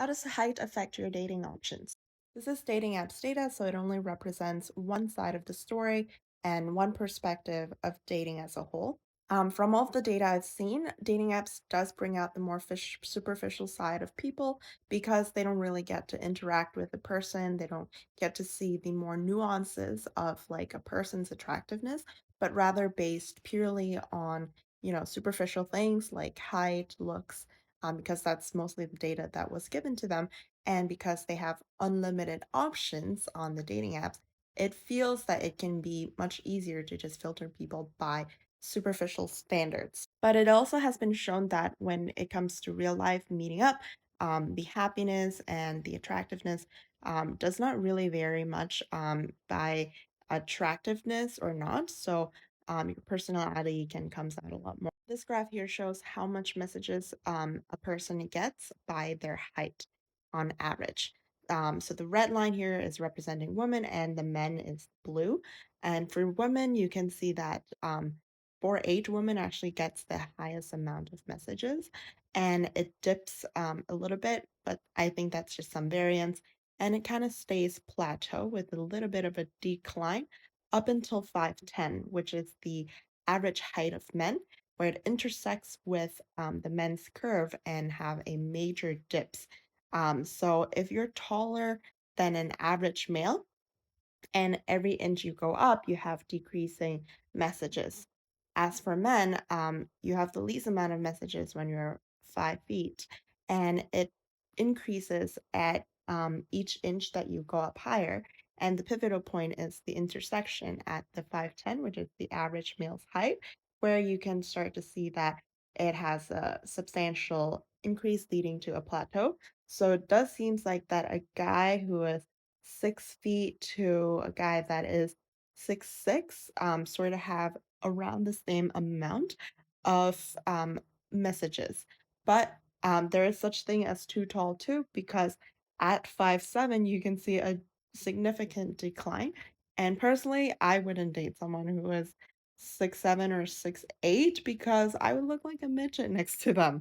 How does height affect your dating options? This is dating apps data, so it only represents one side of the story and one perspective of dating as a whole. From all of the data I've seen, dating apps does bring out the more superficial side of people because they don't really get to interact with the person. They don't get to see the more nuances of like a person's attractiveness, but rather based purely on, superficial things like height, looks, because that's mostly the data that was given to them. And because they have unlimited options on the dating apps, it feels that it can be much easier to just filter people by superficial standards. But it also has been shown that when it comes to real life meeting up, the happiness and the attractiveness does not really vary much by attractiveness or not. So your personality can comes out a lot more. This graph here shows how much messages a person gets by their height on average. So the red line here is representing women and the men is blue. And for women, you can see that 4'8" woman actually gets the highest amount of messages and it dips a little bit, but I think that's just some variance. And it kind of stays plateau with a little bit of a decline up until 5'10", which is the average height of men, where it intersects with the men's curve and have a major dips. So if you're taller than an average male, and every inch you go up, you have decreasing messages. As for men, you have the least amount of messages when you're 5 feet, and it increases at each inch that you go up higher. And the pivotal point is the intersection at the 5'10", which is the average male's height, where you can start to see that it has a substantial increase leading to a plateau. So it does seems like that a guy who is 6 feet to a guy that is 6'6", sort of have around the same amount of messages. But there is such thing as too tall too, because at 5'7", you can see a significant decline. And personally, I wouldn't date someone who is 6'7" or 6'8" because I would look like a midget next to them.